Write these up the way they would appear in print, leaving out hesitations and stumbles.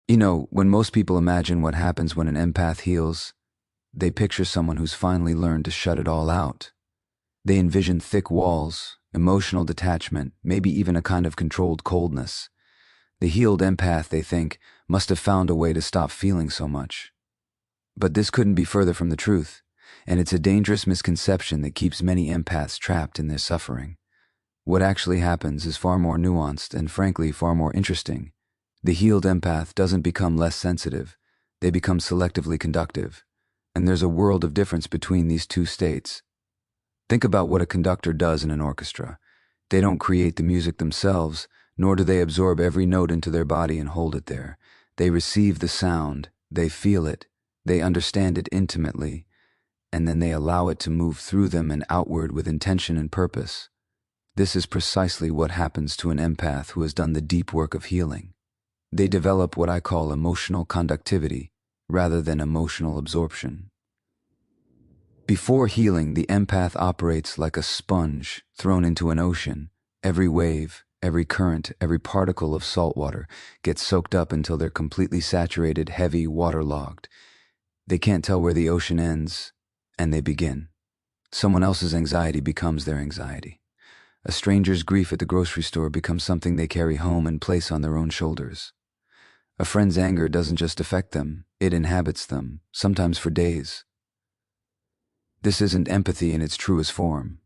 When most people imagine what happens when an empath heals, they picture someone who's finally learned to shut it all out. They envision thick walls, emotional detachment, maybe even a kind of controlled coldness. The healed empath, they think, must have found a way to stop feeling so much. But this couldn't be further from the truth, and it's a dangerous misconception that keeps many empaths trapped in their suffering. What actually happens is far more nuanced and, frankly, far more interesting. The healed empath doesn't become less sensitive, they become selectively conductive. And there's a world of difference between these two states. Think about what a conductor does in an orchestra. They don't create the music themselves, nor do they absorb every note into their body and hold it there. They receive the sound, they feel it, they understand it intimately, and then they allow it to move through them and outward with intention and purpose. This is precisely what happens to an empath who has done the deep work of healing. They develop what I call emotional conductivity rather than emotional absorption. Before healing, the empath operates like a sponge thrown into an ocean. Every wave, every current, every particle of salt water gets soaked up until they're completely saturated, heavy, waterlogged. They can't tell where the ocean ends, and they begin. Someone else's anxiety becomes their anxiety. A stranger's grief at the grocery store becomes something they carry home and place on their own shoulders. A friend's anger doesn't just affect them, it inhabits them, sometimes for days. This isn't empathy in its truest form.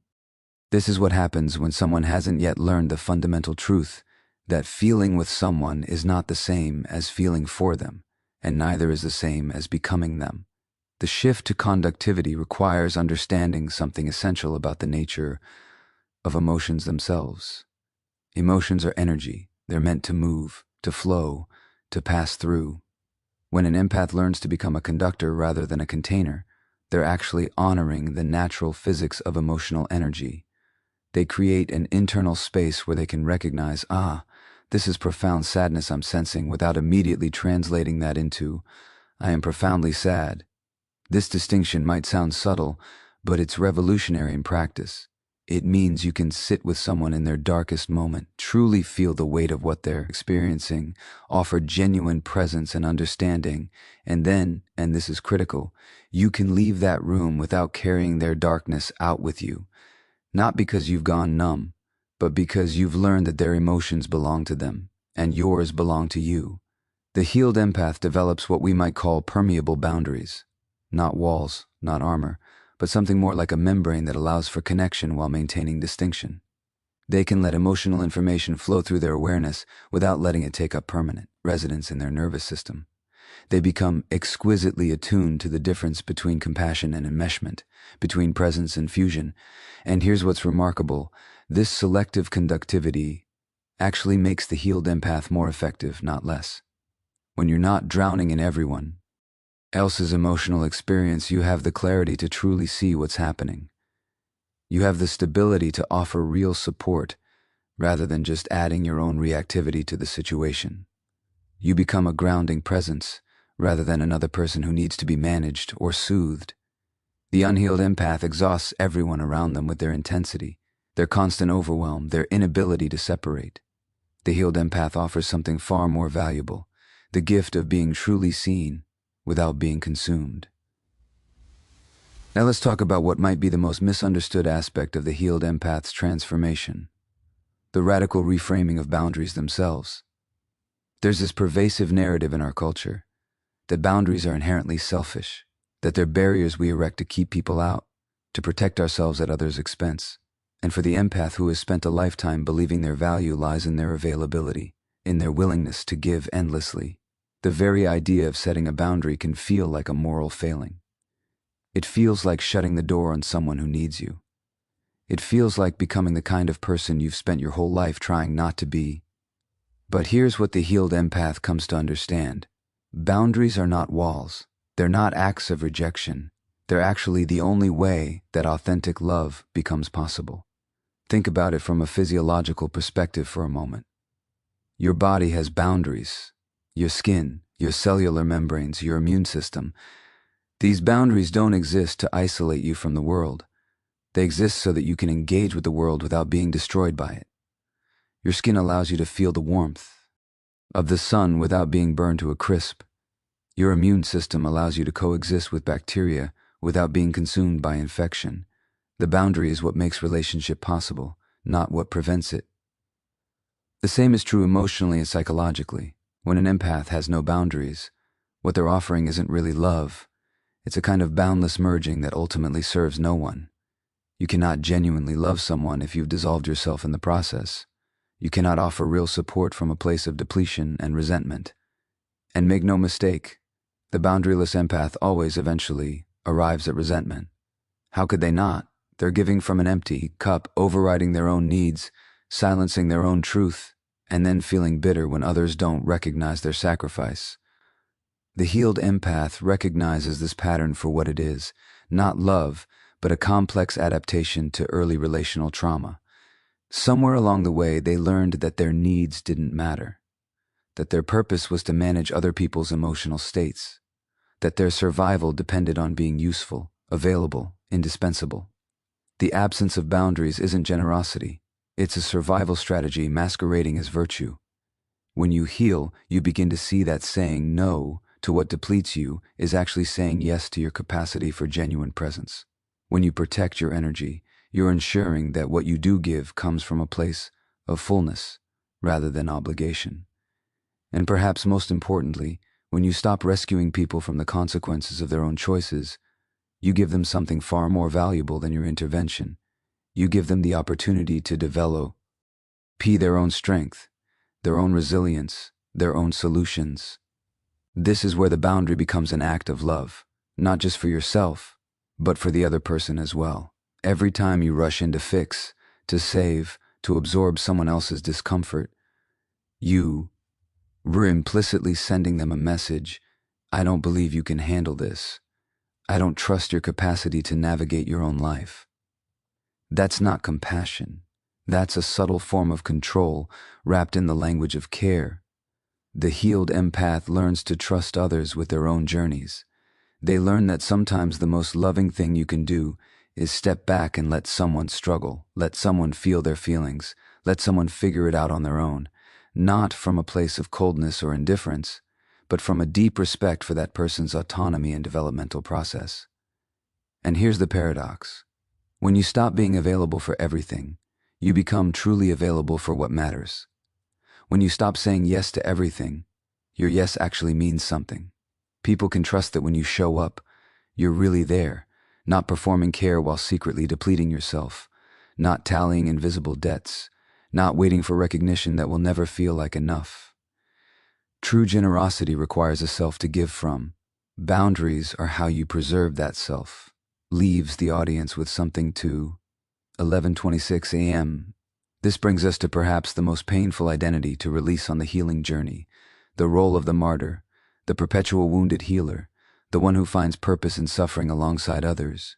This is what happens when someone hasn't yet learned the fundamental truth that feeling with someone is not the same as feeling for them, and neither is the same as becoming them. The shift to conductivity requires understanding something essential about the nature of emotions themselves. Emotions are energy. They're meant to move, to flow, to pass through. When an empath learns to become a conductor rather than a container, they're actually honoring the natural physics of emotional energy. They create an internal space where they can recognize, this is profound sadness I'm sensing, without immediately translating that into, I am profoundly sad. This distinction might sound subtle, but it's revolutionary in practice. It means you can sit with someone in their darkest moment, truly feel the weight of what they're experiencing, offer genuine presence and understanding, and then, and this is critical, you can leave that room without carrying their darkness out with you. Not because you've gone numb, but because you've learned that their emotions belong to them, and yours belong to you. The healed empath develops what we might call permeable boundaries. Not walls, not armor, but something more like a membrane that allows for connection while maintaining distinction. They can let emotional information flow through their awareness without letting it take up permanent residence in their nervous system. They become exquisitely attuned to the difference between compassion and enmeshment, between presence and fusion. And here's what's remarkable. This selective conductivity actually makes the healed empath more effective, not less. When you're not drowning in everyone else's emotional experience, you have the clarity to truly see what's happening. You have the stability to offer real support rather than just adding your own reactivity to the situation. You become a grounding presence rather than another person who needs to be managed or soothed. The unhealed empath exhausts everyone around them with their intensity, their constant overwhelm, their inability to separate. The healed empath offers something far more valuable, the gift of being truly seen without being consumed. Now let's talk about what might be the most misunderstood aspect of the healed empath's transformation: the radical reframing of boundaries themselves. There's this pervasive narrative in our culture that boundaries are inherently selfish, that they're barriers we erect to keep people out, to protect ourselves at others' expense. And for the empath who has spent a lifetime believing their value lies in their availability, in their willingness to give endlessly, the very idea of setting a boundary can feel like a moral failing. It feels like shutting the door on someone who needs you. It feels like becoming the kind of person you've spent your whole life trying not to be. But here's what the healed empath comes to understand. Boundaries are not walls. They're not acts of rejection. They're actually the only way that authentic love becomes possible. Think about it from a physiological perspective for a moment. Your body has boundaries. Your skin, your cellular membranes, your immune system. These boundaries don't exist to isolate you from the world. They exist so that you can engage with the world without being destroyed by it. Your skin allows you to feel the warmth, of the sun without being burned to a crisp. Your immune system allows you to coexist with bacteria without being consumed by infection. The boundary is what makes relationship possible, not what prevents it. The same is true emotionally and psychologically. When an empath has no boundaries, what they're offering isn't really love. It's a kind of boundless merging that ultimately serves no one. You cannot genuinely love someone if you've dissolved yourself in the process. You cannot offer real support from a place of depletion and resentment. And make no mistake, the boundaryless empath always eventually arrives at resentment. How could they not? They're giving from an empty cup, overriding their own needs, silencing their own truth, and then feeling bitter when others don't recognize their sacrifice. The healed empath recognizes this pattern for what it is, not love, but a complex adaptation to early relational trauma. Somewhere along the way, they learned that their needs didn't matter, that their purpose was to manage other people's emotional states, that their survival depended on being useful, available, indispensable. The absence of boundaries isn't generosity. It's a survival strategy masquerading as virtue. When you heal, you begin to see that saying no to what depletes you is actually saying yes to your capacity for genuine presence. When you protect your energy, you're ensuring that what you do give comes from a place of fullness rather than obligation. And perhaps most importantly, when you stop rescuing people from the consequences of their own choices, you give them something far more valuable than your intervention. You give them the opportunity to develop their own strength, their own resilience, their own solutions. This is where the boundary becomes an act of love, not just for yourself, but for the other person as well. Every time you rush in to fix, to save, to absorb someone else's discomfort, you were implicitly sending them a message: I don't believe you can handle this. I don't trust your capacity to navigate your own life. That's not compassion. That's a subtle form of control wrapped in the language of care. The healed empath learns to trust others with their own journeys. They learn that sometimes the most loving thing you can do is step back and let someone struggle, let someone feel their feelings, let someone figure it out on their own, not from a place of coldness or indifference, but from a deep respect for that person's autonomy and developmental process. And here's the paradox. When you stop being available for everything, you become truly available for what matters. When you stop saying yes to everything, your yes actually means something. People can trust that when you show up, you're really there, not performing care while secretly depleting yourself, not tallying invisible debts, not waiting for recognition that will never feel like enough. True generosity requires a self to give from. Boundaries are how you preserve that self. Leaves the audience with something to 11:26 a.m. This brings us to perhaps the most painful identity to release on the healing journey, the role of the martyr, the perpetual wounded healer, the one who finds purpose in suffering alongside others.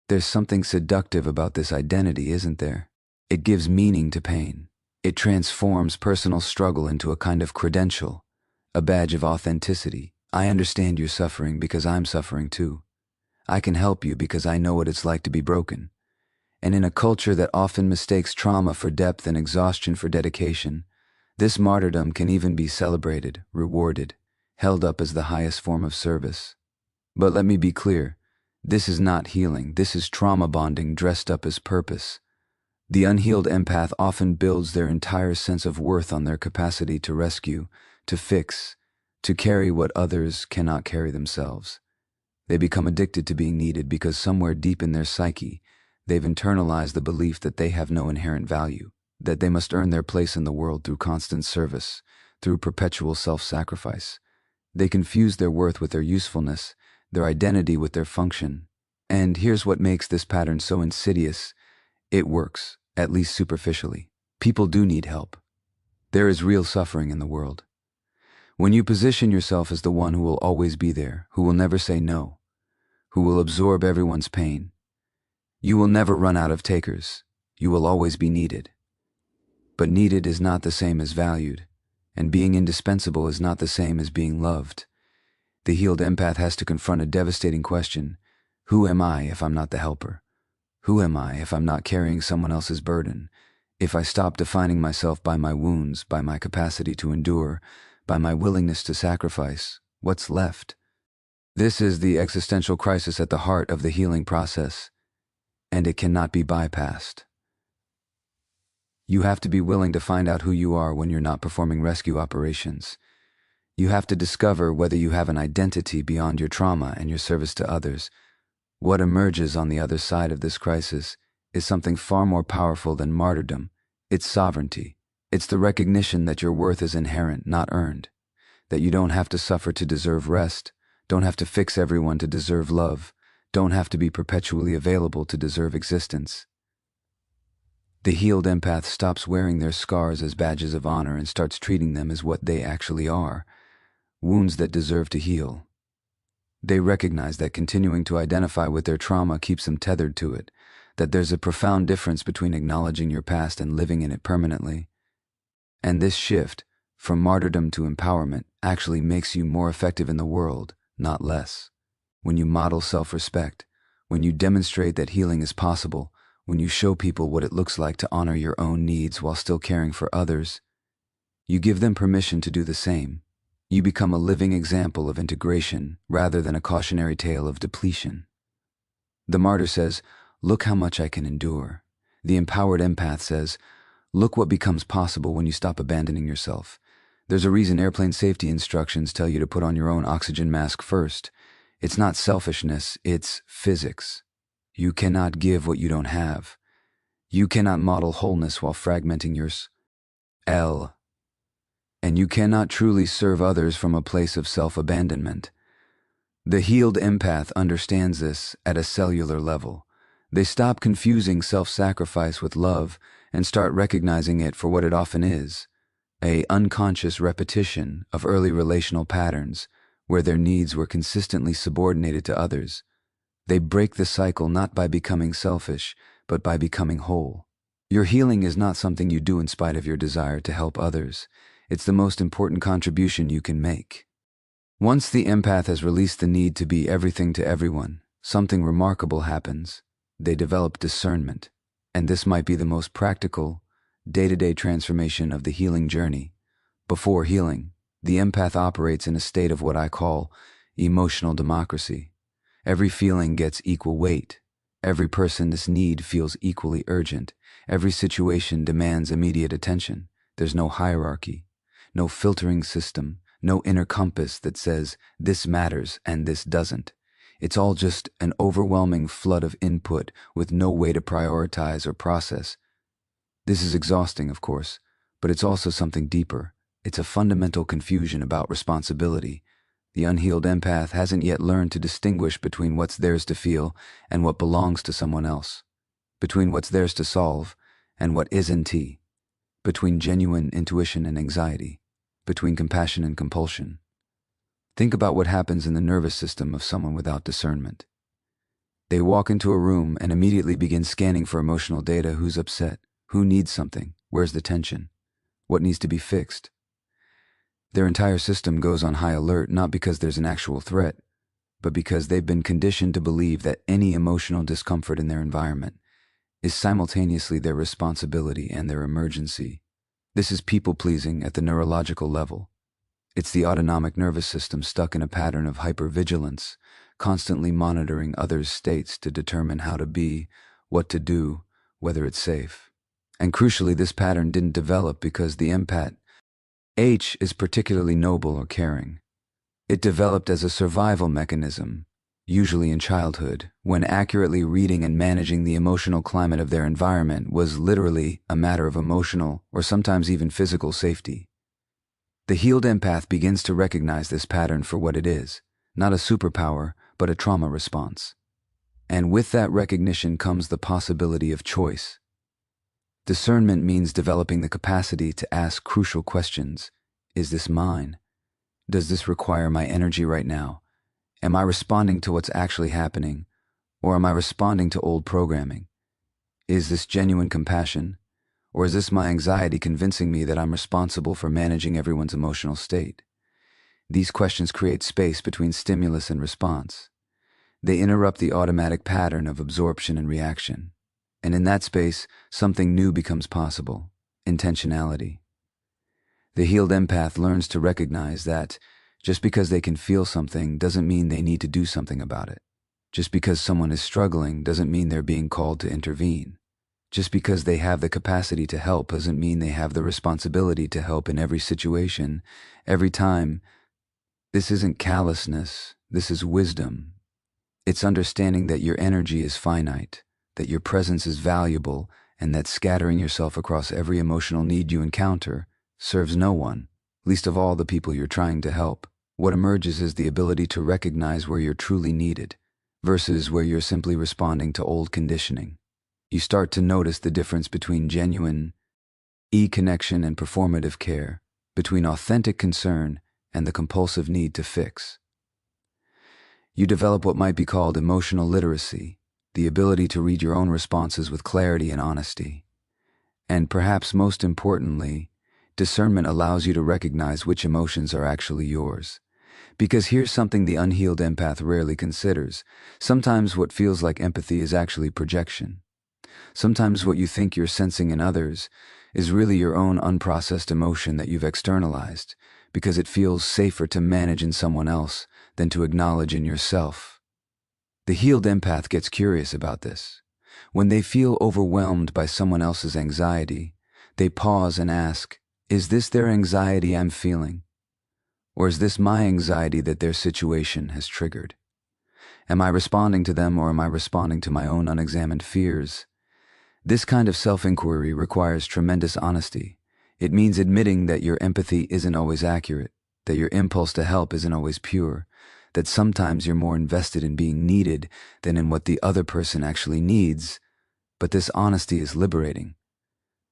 There's something seductive about this identity, isn't there? It gives meaning to pain. It transforms personal struggle into a kind of credential, a badge of authenticity. I understand your suffering because I'm suffering too. I can help you because I know what it's like to be broken. And in a culture that often mistakes trauma for depth and exhaustion for dedication, this martyrdom can even be celebrated, rewarded, held up as the highest form of service. But let me be clear, this is not healing. This is trauma bonding dressed up as purpose. The unhealed empath often builds their entire sense of worth on their capacity to rescue, to fix, to carry what others cannot carry themselves. They become addicted to being needed because somewhere deep in their psyche, they've internalized the belief that they have no inherent value, that they must earn their place in the world through constant service, through perpetual self-sacrifice. They confuse their worth with their usefulness, their identity with their function. And here's what makes this pattern so insidious. It works, at least superficially. People do need help. There is real suffering in the world. When you position yourself as the one who will always be there, who will never say no, who will absorb everyone's pain, you will never run out of takers. You will always be needed. But needed is not the same as valued, and being indispensable is not the same as being loved. The healed empath has to confront a devastating question. Who am I if I'm not the helper? Who am I if I'm not carrying someone else's burden? If I stop defining myself by my wounds, by my capacity to endure, by my willingness to sacrifice, what's left? This is the existential crisis at the heart of the healing process, and it cannot be bypassed. You have to be willing to find out who you are when you're not performing rescue operations. You have to discover whether you have an identity beyond your trauma and your service to others. What emerges on the other side of this crisis is something far more powerful than martyrdom. It's sovereignty. It's the recognition that your worth is inherent, not earned. That you don't have to suffer to deserve rest, don't have to fix everyone to deserve love, don't have to be perpetually available to deserve existence. The healed empath stops wearing their scars as badges of honor and starts treating them as what they actually are, wounds that deserve to heal. They recognize that continuing to identify with their trauma keeps them tethered to it, that there's a profound difference between acknowledging your past and living in it permanently. And this shift, from martyrdom to empowerment, actually makes you more effective in the world, not less. When you model self-respect, when you demonstrate that healing is possible, when you show people what it looks like to honor your own needs while still caring for others, you give them permission to do the same. You become a living example of integration rather than a cautionary tale of depletion. The martyr says, "Look how much I can endure." The empowered empath says, "Look what becomes possible when you stop abandoning yourself." There's a reason airplane safety instructions tell you to put on your own oxygen mask first. It's not selfishness, it's physics. You cannot give what you don't have. You cannot model wholeness while fragmenting yours. And you cannot truly serve others from a place of self-abandonment. The healed empath understands this at a cellular level. They stop confusing self-sacrifice with love and start recognizing it for what it often is, an unconscious repetition of early relational patterns where their needs were consistently subordinated to others. They break the cycle not by becoming selfish, but by becoming whole. Your healing is not something you do in spite of your desire to help others. It's the most important contribution you can make. Once the empath has released the need to be everything to everyone, something remarkable happens. They develop discernment, and this might be the most practical, day-to-day transformation of the healing journey. Before healing, the empath operates in a state of what I call emotional democracy. Every feeling gets equal weight. Every person's need feels equally urgent. Every situation demands immediate attention. There's no hierarchy, no filtering system, no inner compass that says this matters and this doesn't. It's all just an overwhelming flood of input with no way to prioritize or process. This is exhausting, of course, but it's also something deeper. It's a fundamental confusion about responsibility. The unhealed empath hasn't yet learned to distinguish between what's theirs to feel and what belongs to someone else, between what's theirs to solve and what isn't, between genuine intuition and anxiety, between compassion and compulsion. Think about what happens in the nervous system of someone without discernment. They walk into a room and immediately begin scanning for emotional data. Who's upset? Who needs something? Where's the tension? What needs to be fixed? Their entire system goes on high alert, not because there's an actual threat, but because they've been conditioned to believe that any emotional discomfort in their environment is simultaneously their responsibility and their emergency. This is people-pleasing at the neurological level. It's the autonomic nervous system stuck in a pattern of hypervigilance, constantly monitoring others' states to determine how to be, what to do, whether it's safe. And crucially, this pattern didn't develop because the empath H is particularly noble or caring. It developed as a survival mechanism, usually in childhood, when accurately reading and managing the emotional climate of their environment was literally a matter of emotional or sometimes even physical safety. The healed empath begins to recognize this pattern for what it is, not a superpower, but a trauma response. And with that recognition comes the possibility of choice. Discernment means developing the capacity to ask crucial questions. Is this mine? Does this require my energy right now? Am I responding to what's actually happening, or am I responding to old programming? Is this genuine compassion, or is this my anxiety convincing me that I'm responsible for managing everyone's emotional state? These questions create space between stimulus and response. They interrupt the automatic pattern of absorption and reaction. And in that space, something new becomes possible: intentionality. The healed empath learns to recognize that just because they can feel something doesn't mean they need to do something about it. Just because someone is struggling doesn't mean they're being called to intervene. Just because they have the capacity to help doesn't mean they have the responsibility to help in every situation, every time. This isn't callousness, this is wisdom. It's understanding that your energy is finite, that your presence is valuable, and that scattering yourself across every emotional need you encounter serves no one, least of all the people you're trying to help. What emerges is the ability to recognize where you're truly needed, versus where you're simply responding to old conditioning. You start to notice the difference between genuine connection and performative care, between authentic concern and the compulsive need to fix. You develop what might be called emotional literacy, the ability to read your own responses with clarity and honesty. And perhaps most importantly, discernment allows you to recognize which emotions are actually yours. Because here's something the unhealed empath rarely considers. Sometimes what feels like empathy is actually projection. Sometimes what you think you're sensing in others is really your own unprocessed emotion that you've externalized, because it feels safer to manage in someone else than to acknowledge in yourself. The healed empath gets curious about this. When they feel overwhelmed by someone else's anxiety, they pause and ask, is this their anxiety I'm feeling? Or is this my anxiety that their situation has triggered? Am I responding to them, or am I responding to my own unexamined fears? This kind of self-inquiry requires tremendous honesty. It means admitting that your empathy isn't always accurate, that your impulse to help isn't always pure, that sometimes you're more invested in being needed than in what the other person actually needs. But this honesty is liberating,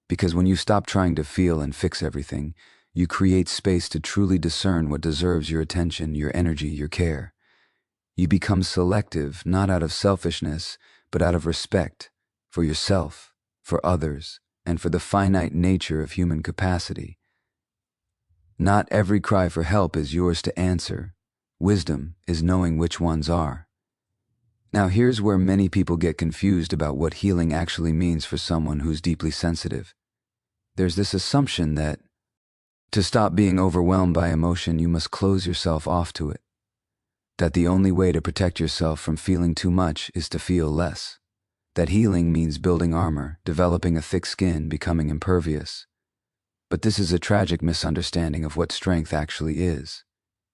because when you stop trying to feel and fix everything, you create space to truly discern what deserves your attention, your energy, your care. You become selective, not out of selfishness, but out of respect for yourself, for others, and for the finite nature of human capacity. Not every cry for help is yours to answer. Wisdom is knowing which ones are. Now here's where many people get confused about what healing actually means for someone who's deeply sensitive. There's this assumption that to stop being overwhelmed by emotion, you must close yourself off to it. That the only way to protect yourself from feeling too much is to feel less. That healing means building armor, developing a thick skin, becoming impervious. But this is a tragic misunderstanding of what strength actually is.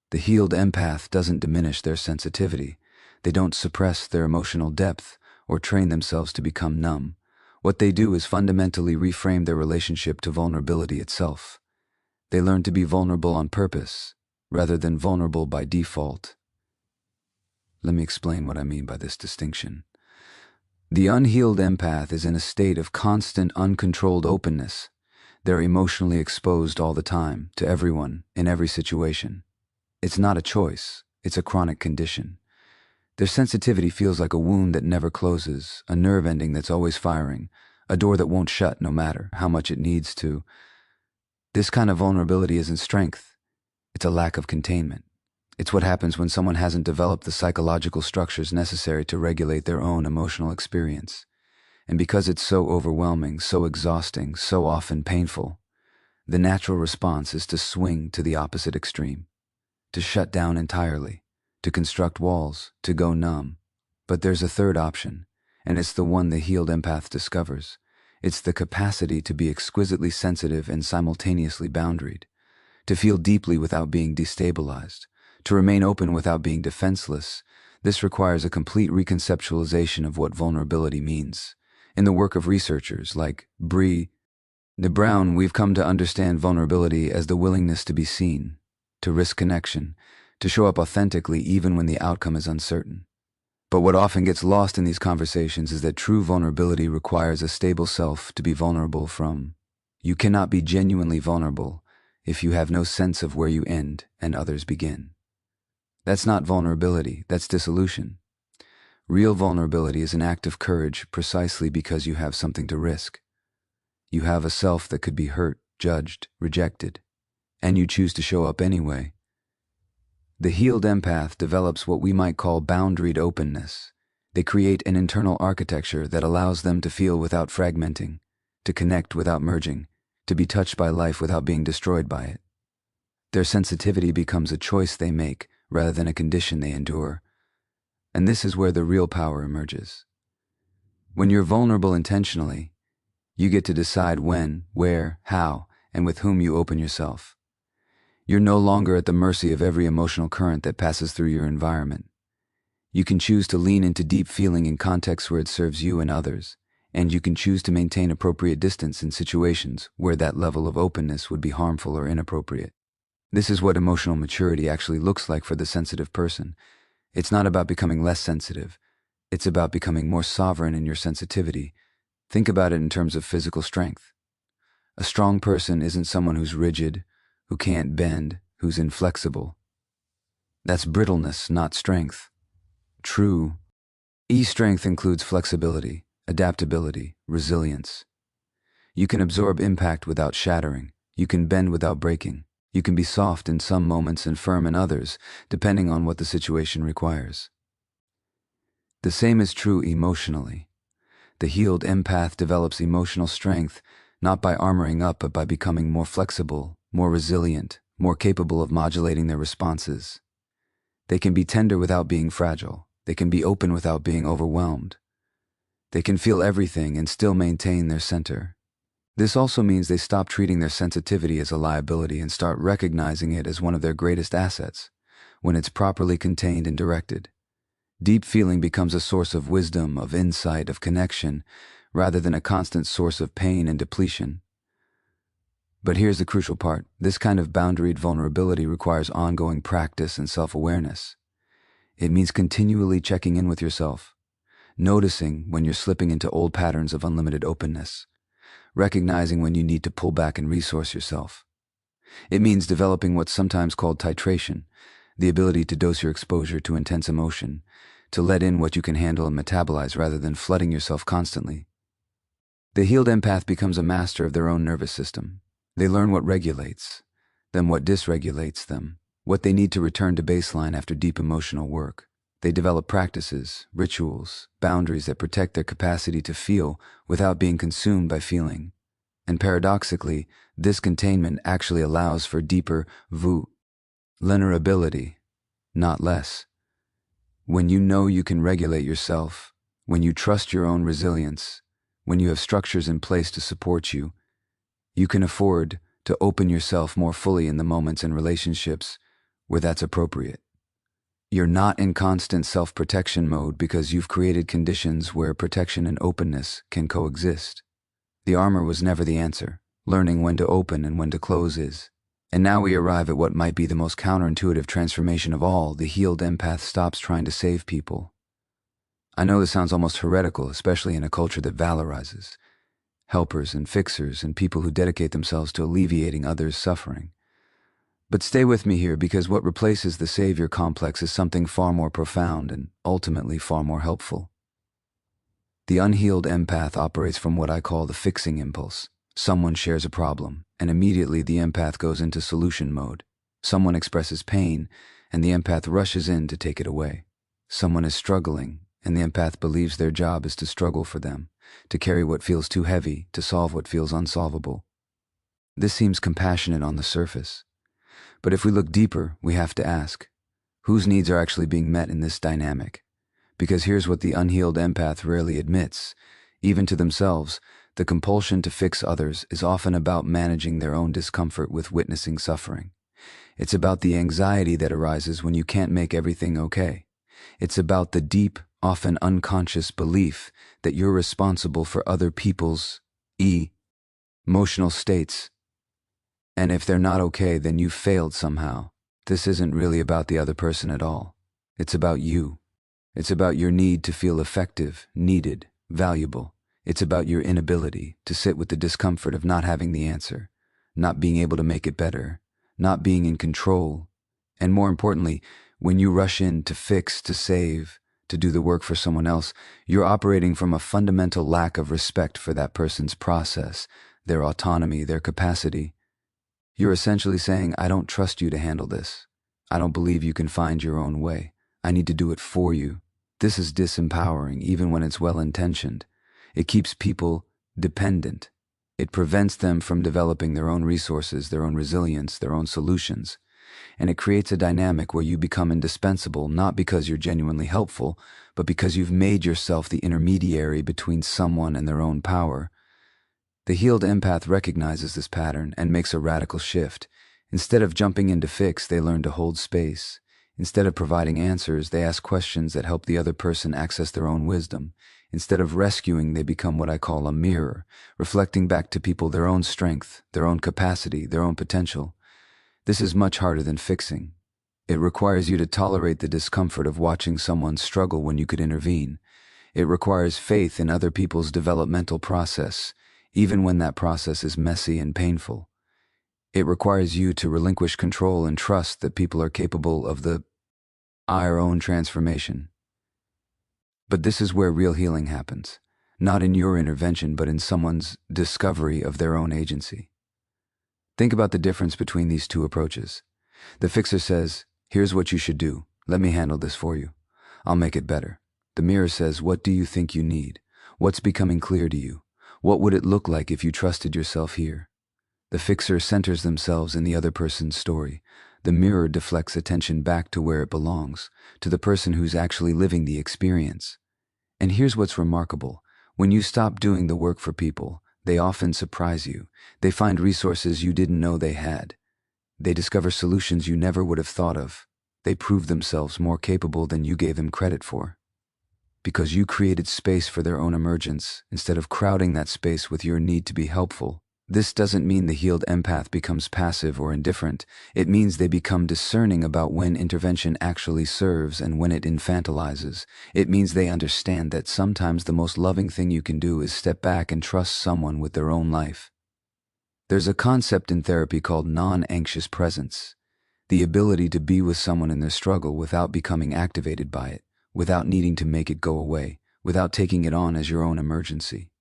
The healed empath doesn't diminish their sensitivity. They don't suppress their emotional depth or train themselves to become numb. What they do is fundamentally reframe their relationship to vulnerability itself. They learn to be vulnerable on purpose, rather than vulnerable by default. Let me explain what I mean by this distinction. The unhealed empath is in a state of constant, uncontrolled openness. They're emotionally exposed all the time, to everyone, in every situation. It's not a choice, it's a chronic condition. Their sensitivity feels like a wound that never closes, a nerve ending that's always firing, a door that won't shut no matter how much it needs to. This kind of vulnerability isn't strength, it's a lack of containment. It's what happens when someone hasn't developed the psychological structures necessary to regulate their own emotional experience. And because it's so overwhelming, so exhausting, so often painful, the natural response is to swing to the opposite extreme, to shut down entirely, to construct walls, to go numb. But there's a third option, and it's the one the healed empath discovers. It's the capacity to be exquisitely sensitive and simultaneously boundaried, to feel deeply without being destabilized, to remain open without being defenseless. This requires a complete reconceptualization of what vulnerability means. In the work of researchers like Bree Brown, we've come to understand vulnerability as the willingness to be seen, to risk connection, to show up authentically even when the outcome is uncertain. But what often gets lost in these conversations is that true vulnerability requires a stable self to be vulnerable from. You cannot be genuinely vulnerable if you have no sense of where you end and others begin. That's not vulnerability, that's dissolution. Real vulnerability is an act of courage precisely because you have something to risk. You have a self that could be hurt, judged, rejected, and you choose to show up anyway. The healed empath develops what we might call boundaried openness. They create an internal architecture that allows them to feel without fragmenting, to connect without merging, to be touched by life without being destroyed by it. Their sensitivity becomes a choice they make rather than a condition they endure. And this is where the real power emerges. When you're vulnerable intentionally, you get to decide when, where, how, and with whom you open yourself. You're no longer at the mercy of every emotional current that passes through your environment. You can choose to lean into deep feeling in contexts where it serves you and others, and you can choose to maintain appropriate distance in situations where that level of openness would be harmful or inappropriate. This is what emotional maturity actually looks like for the sensitive person. It's not about becoming less sensitive. It's about becoming more sovereign in your sensitivity. Think about it in terms of physical strength. A strong person isn't someone who's rigid, who can't bend, who's inflexible. That's brittleness, not strength. True strength includes flexibility, adaptability, resilience. You can absorb impact without shattering. You can bend without breaking. You can be soft in some moments and firm in others, depending on what the situation requires. The same is true emotionally. The healed empath develops emotional strength not by armoring up, but by becoming more flexible, more resilient, more capable of modulating their responses. They can be tender without being fragile. They can be open without being overwhelmed. They can feel everything and still maintain their center. This also means they stop treating their sensitivity as a liability and start recognizing it as one of their greatest assets, when it's properly contained and directed. Deep feeling becomes a source of wisdom, of insight, of connection, rather than a constant source of pain and depletion. But here's the crucial part. This kind of boundaried vulnerability requires ongoing practice and self-awareness. It means continually checking in with yourself, noticing when you're slipping into old patterns of unlimited openness, recognizing when you need to pull back and resource yourself. It means developing what's sometimes called titration, the ability to dose your exposure to intense emotion, to let in what you can handle and metabolize rather than flooding yourself constantly. The healed empath becomes a master of their own nervous system. They learn what regulates them, what dysregulates them, what they need to return to baseline after deep emotional work. They develop practices, rituals, boundaries that protect their capacity to feel without being consumed by feeling. And paradoxically, this containment actually allows for deeper vulnerability, not less. When you know you can regulate yourself, when you trust your own resilience, when you have structures in place to support you, you can afford to open yourself more fully in the moments and relationships where that's appropriate. You're not in constant self-protection mode because you've created conditions where protection and openness can coexist. The armor was never the answer. Learning when to open and when to close is. And now we arrive at what might be the most counterintuitive transformation of all. The healed empath stops trying to save people. I know this sounds almost heretical, especially in a culture that valorizes helpers and fixers and people who dedicate themselves to alleviating others' suffering. But stay with me here, because what replaces the savior complex is something far more profound and ultimately far more helpful. The unhealed empath operates from what I call the fixing impulse. Someone shares a problem, and immediately the empath goes into solution mode. Someone expresses pain, and the empath rushes in to take it away. Someone is struggling, and the empath believes their job is to struggle for them, to carry what feels too heavy, to solve what feels unsolvable. This seems compassionate on the surface. But if we look deeper, we have to ask, whose needs are actually being met in this dynamic? Because here's what the unhealed empath rarely admits. Even to themselves, the compulsion to fix others is often about managing their own discomfort with witnessing suffering. It's about the anxiety that arises when you can't make everything okay. It's about the deep, often unconscious belief that you're responsible for other people's emotional states. And if they're not okay, then you've failed somehow. This isn't really about the other person at all. It's about you. It's about your need to feel effective, needed, valuable. It's about your inability to sit with the discomfort of not having the answer, not being able to make it better, not being in control. And more importantly, when you rush in to fix, to save, to do the work for someone else, you're operating from a fundamental lack of respect for that person's process, their autonomy, their capacity. You're essentially saying, I don't trust you to handle this. I don't believe you can find your own way. I need to do it for you. This is disempowering even when it's well-intentioned. It keeps people dependent. It prevents them from developing their own resources, their own resilience, their own solutions. And it creates a dynamic where you become indispensable, not because you're genuinely helpful, but because you've made yourself the intermediary between someone and their own power. The healed empath recognizes this pattern and makes a radical shift. Instead of jumping in to fix, they learn to hold space. Instead of providing answers, they ask questions that help the other person access their own wisdom. Instead of rescuing, they become what I call a mirror, reflecting back to people their own strength, their own capacity, their own potential. This is much harder than fixing. It requires you to tolerate the discomfort of watching someone struggle when you could intervene. It requires faith in other people's developmental process, even when that process is messy and painful. It requires you to relinquish control and trust that people are capable of our own transformation. But this is where real healing happens, not in your intervention, but in someone's discovery of their own agency. Think about the difference between these two approaches. The fixer says, "Here's what you should do. Let me handle this for you. I'll make it better." The mirror says, "What do you think you need? What's becoming clear to you? What would it look like if you trusted yourself here?" The fixer centers themselves in the other person's story. The mirror deflects attention back to where it belongs, to the person who's actually living the experience. And here's what's remarkable. When you stop doing the work for people, they often surprise you. They find resources you didn't know they had. They discover solutions you never would have thought of. They prove themselves more capable than you gave them credit for. Because you created space for their own emergence, instead of crowding that space with your need to be helpful. This doesn't mean the healed empath becomes passive or indifferent. It means they become discerning about when intervention actually serves and when it infantilizes. It means they understand that sometimes the most loving thing you can do is step back and trust someone with their own life. There's a concept in therapy called non-anxious presence, the ability to be with someone in their struggle without becoming activated by it, without needing to make it go away, without taking it on as your own emergency.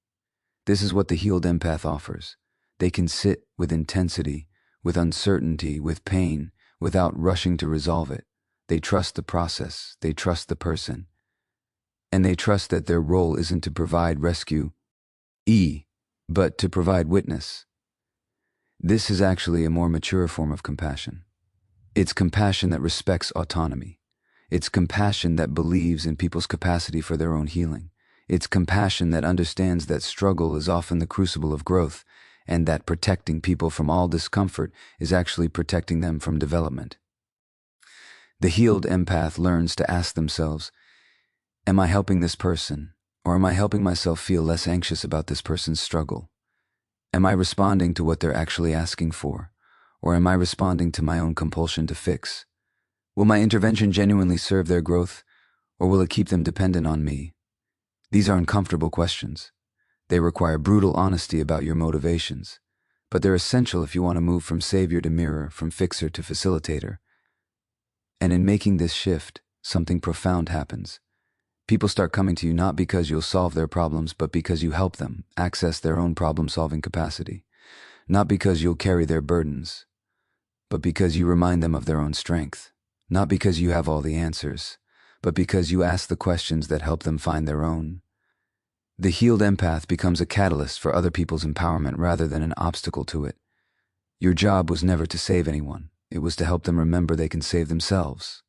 This is what the healed empath offers. They can sit with intensity, with uncertainty, with pain, without rushing to resolve it. They trust the process, they trust the person, and they trust that their role isn't to provide rescue, but to provide witness. This is actually a more mature form of compassion. It's compassion that respects autonomy. It's compassion that believes in people's capacity for their own healing. It's compassion that understands that struggle is often the crucible of growth, and that protecting people from all discomfort is actually protecting them from development. The healed empath learns to ask themselves, am I helping this person, or am I helping myself feel less anxious about this person's struggle? Am I responding to what they're actually asking for, or am I responding to my own compulsion to fix? Will my intervention genuinely serve their growth, or will it keep them dependent on me? These are uncomfortable questions. They require brutal honesty about your motivations, but they're essential if you want to move from savior to mirror, from fixer to facilitator. And in making this shift, something profound happens. People start coming to you not because you'll solve their problems, but because you help them access their own problem-solving capacity. Not because you'll carry their burdens, but because you remind them of their own strength. Not because you have all the answers, but because you ask the questions that help them find their own. The healed empath becomes a catalyst for other people's empowerment rather than an obstacle to it. Your job was never to save anyone. It was to help them remember they can save themselves.